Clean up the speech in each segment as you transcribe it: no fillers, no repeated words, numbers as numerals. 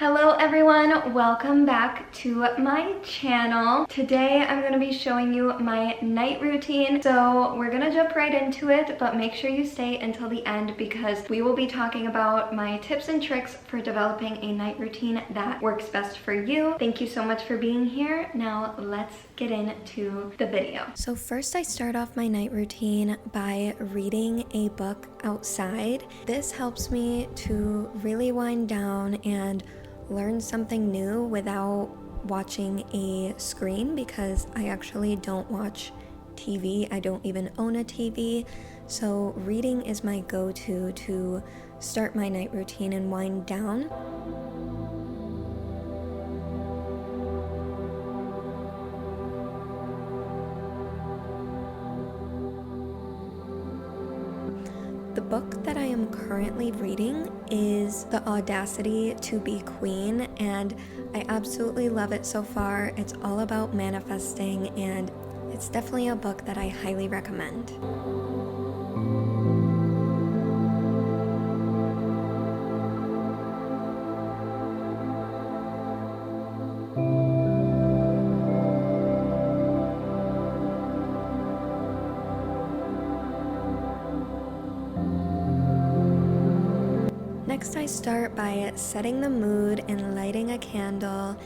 Hello everyone, welcome back to my channel. Today I'm going to be showing you my night routine. So we're going to jump right into it, but make sure you stay until the end because we will be talking about my tips and tricks for developing a night routine that works best for you. Thank you so much for being here. Now let's get into the video. So first I start off my night routine by reading a book outside. This helps me to really wind down and learn something new without watching a screen because I actually don't watch TV. I don't even own a TV. So reading is my go-to to start my night routine and wind down. The book that I am currently reading is The Audacity to Be Queen, and I absolutely love it so far. It's all about manifesting, and it's definitely a book that I highly recommend. Next, I start by setting the mood and lighting a candle,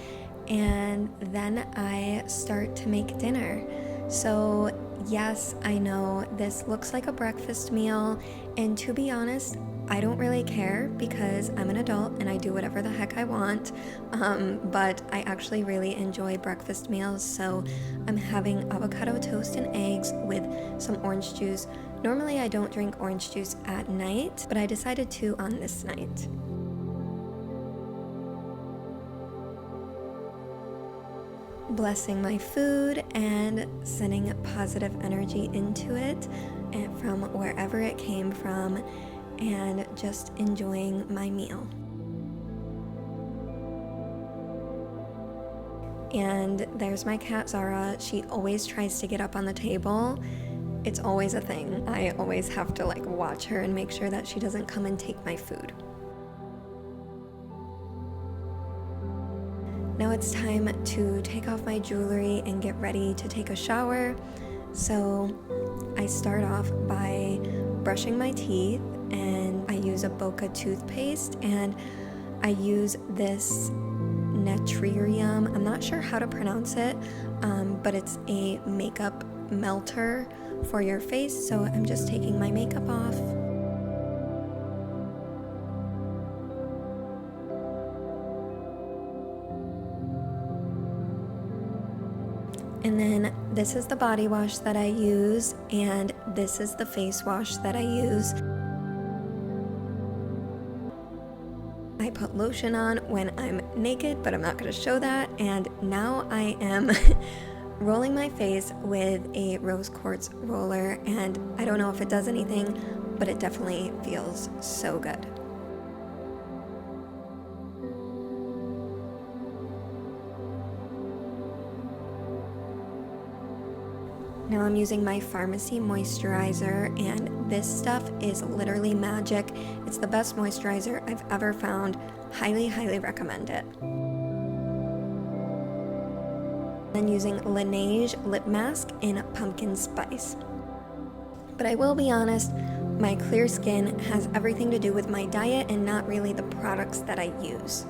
and then I start to make dinner. So yes, I know this looks like a breakfast meal, and to be honest, I don't really care because I'm an adult and I do whatever the heck I want, but I actually really enjoy breakfast meals. So I'm having avocado toast and eggs with some orange juice. Normally I don't drink orange juice at night, but I decided to on this night. Blessing my food and sending positive energy into it and from wherever it came from, and just enjoying my meal. And there's my cat Zara. She always tries to get up on the table. It's always a thing. I always have to watch her and make sure that she doesn't come and take my food. Now it's time to take off my jewelry and get ready to take a shower. So I start off by brushing my teeth, and I use a Boca toothpaste, and I use this Natririum. I'm not sure how to pronounce it, but it's a makeup melter for your face. So I'm just taking my makeup off. And then this is the body wash that I use, and this is the face wash that I use. I put lotion on when I'm naked, but I'm not going to show that. And now I am rolling my face with a rose quartz roller, and I don't know if it does anything, but it definitely feels so good. Now I'm using my Pharmacy moisturizer, and this stuff is literally magic. It's the best moisturizer I've ever found. Highly, highly recommend it. Then using Laneige lip mask in pumpkin spice. But I will be honest, my clear skin has everything to do with my diet and not really the products that I use.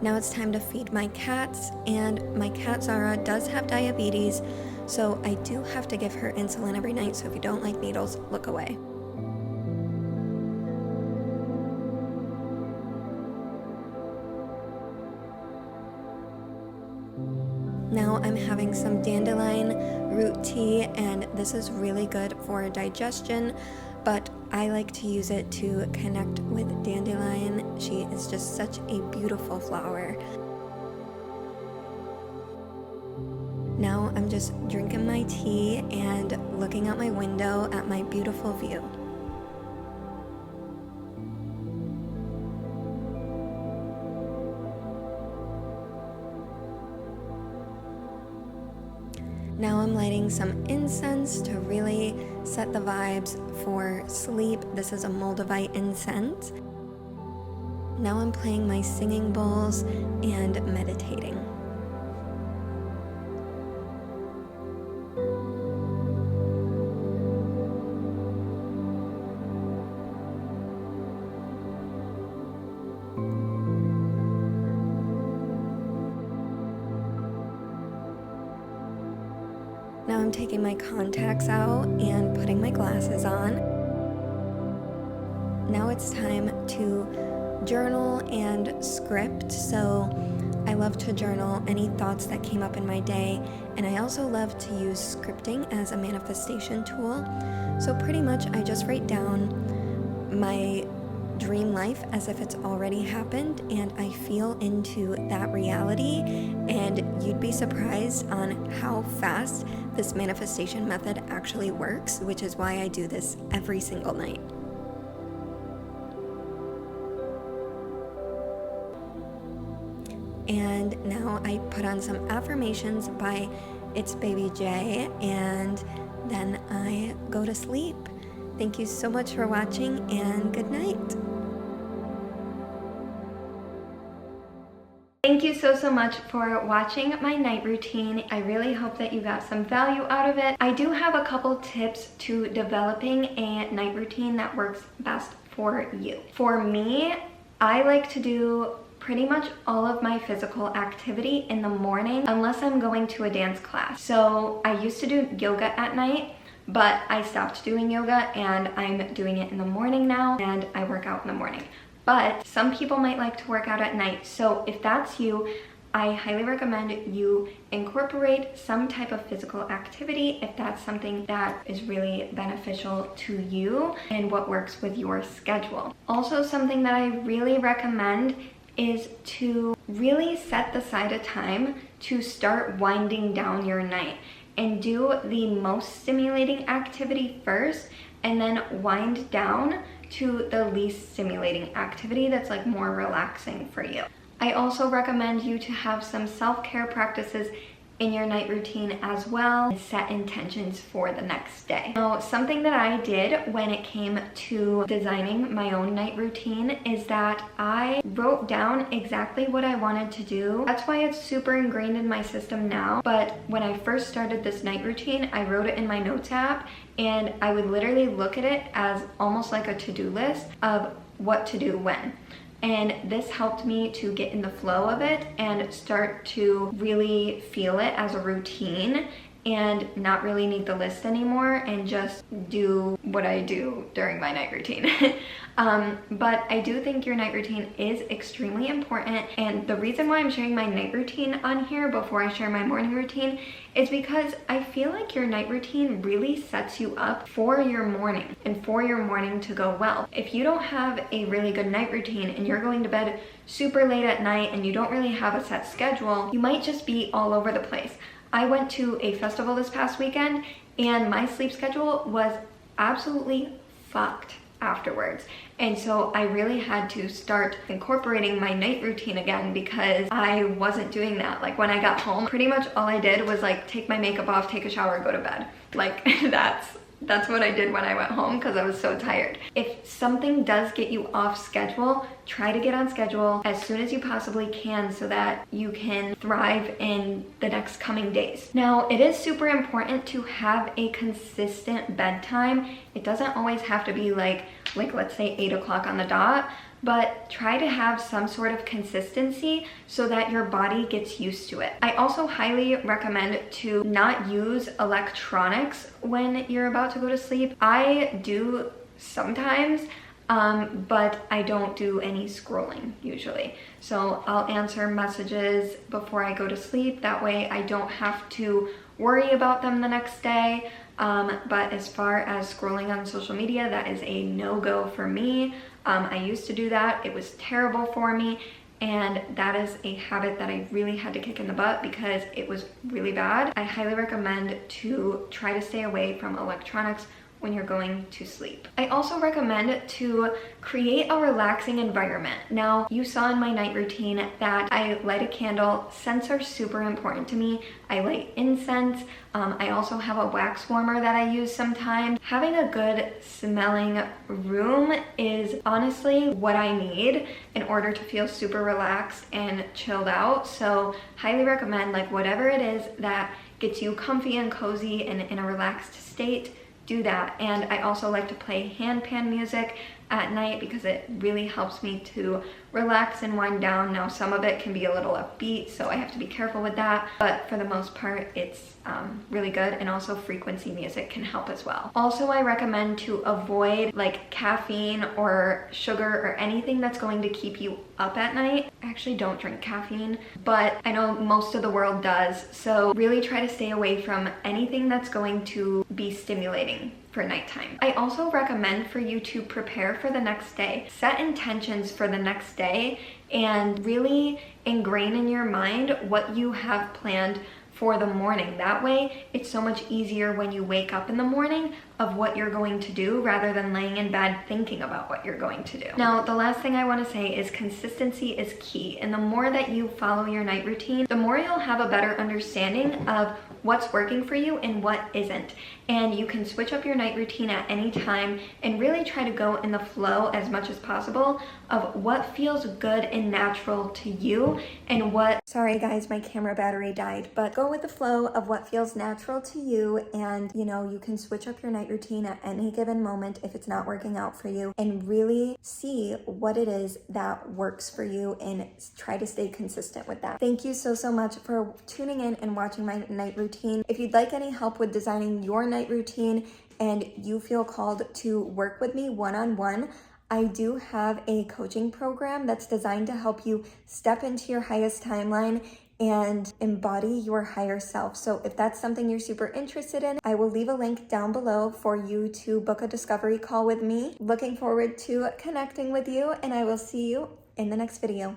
Now it's time to feed my cats, and my cat Zara does have diabetes, so I do have to give her insulin every night, so if you don't like needles, look away. Now I'm having some dandelion root tea, and this is really good for digestion, but I like to use it to connect with dandelion. She is just such a beautiful flower. Now I'm just drinking my tea and looking out my window at my beautiful view. Now I'm lighting some incense to really set the vibes for sleep. This is a Moldavite incense. Now I'm playing my singing bowls and meditating. Now I'm taking my contacts out and putting my glasses on. Now it's time to journal and script. So I love to journal any thoughts that came up in my day, and I also love to use scripting as a manifestation tool. So pretty much I just write down my dream life as if it's already happened, and I feel into that reality, and you'd be surprised on how fast this manifestation method actually works, which is why I do this every single night. And now I put on some affirmations by It's Baby J, and then I go to sleep. Thank you so much for watching, and good night. Thank you so much for watching my night routine. I really hope that you got some value out of it. I do have a couple tips to developing a night routine that works best for you. For me, I like to do pretty much all of my physical activity in the morning unless I'm going to a dance class. So I used to do yoga at night, but I stopped doing yoga and I'm doing it in the morning now, and I work out in the morning. But some people might like to work out at night. So if that's you, I highly recommend you incorporate some type of physical activity if that's something that is really beneficial to you and what works with your schedule. Also, something that I really recommend is to really set aside a time to start winding down your night and do the most stimulating activity first, and then wind down to the least stimulating activity that's like more relaxing for you. I also recommend you to have some self-care practices in your night routine as well, and set intentions for the next day. Now, something that I did when it came to designing my own night routine is that I wrote down exactly what I wanted to do. That's why it's super ingrained in my system now. But when I first started this night routine, I wrote it in my notes app, and I would literally look at it as almost like a to-do list of what to do when. And this helped me to get in the flow of it and start to really feel it as a routine and not really need the list anymore and just do what I do during my night routine. But I do think your night routine is extremely important, and the reason why I'm sharing my night routine on here before I share my morning routine is because I feel like your night routine really sets you up for your morning and for your morning to go well. If you don't have a really good night routine and you're going to bed super late at night and you don't really have a set schedule, you might just be all over the place. I went to a festival this past weekend and my sleep schedule was absolutely fucked afterwards. And so I really had to start incorporating my night routine again because I wasn't doing that. Like when I got home, pretty much all I did was like take my makeup off, take a shower, go to bed. Like that's what I did when I went home because I was so tired. If something does get you off schedule, try to get on schedule as soon as you possibly can so that you can thrive in the next coming days. Now, it is super important to have a consistent bedtime. It doesn't always have to be like let's say 8 o'clock on the dot, but try to have some sort of consistency so that your body gets used to it. I also highly recommend to not use electronics when you're about to go to sleep. I do sometimes, but I don't do any scrolling usually. So I'll answer messages before I go to sleep. That way I don't have to worry about them the next day. But as far as scrolling on social media, that is a no-go for me. I used to do that. It was terrible for me. And that is a habit that I really had to kick in the butt because it was really bad. I highly recommend to try to stay away from electronics when you're going to sleep. I also recommend to create a relaxing environment. Now, you saw in my night routine that I light a candle. Scents are super important to me. I light incense. I also have a wax warmer that I use sometimes. Having a good smelling room is honestly what I need in order to feel super relaxed and chilled out. So highly recommend, like, whatever it is that gets you comfy and cozy and in a relaxed state, do that. And I also like to play hand pan music at night because it really helps me to relax and wind down. Now, some of it can be a little upbeat, so I have to be careful with that, but for the most part, it's really good. And also frequency music can help as well. Also, I recommend to avoid like caffeine or sugar or anything that's going to keep you up at night. I actually don't drink caffeine, but I know most of the world does, so really try to stay away from anything that's going to be stimulating for nighttime. I also recommend for you to prepare for the next day. Set intentions for the next day and really ingrain in your mind what you have planned for the morning. That way, it's so much easier when you wake up in the morning of what you're going to do rather than laying in bed thinking about what you're going to do. Now, the last thing I want to say is consistency is key. And the more that you follow your night routine, the more you'll have a better understanding of what's working for you and what isn't. And you can switch up your night routine at any time and really try to go in the flow as much as possible of what feels good and natural to you and what, sorry guys, my camera battery died, but go with the flow of what feels natural to you. And you know, you can switch up your night routine at any given moment if it's not working out for you, and really see what it is that works for you and try to stay consistent with that. Thank you so much for tuning in and watching my night routine. If you'd like any help with designing your night routine and you feel called to work with me one-on-one, I do have a coaching program that's designed to help you step into your highest timeline and embody your higher self. So if that's something you're super interested in, I will leave a link down below for you to book a discovery call with me. Looking forward to connecting with you, and I will see you in the next video.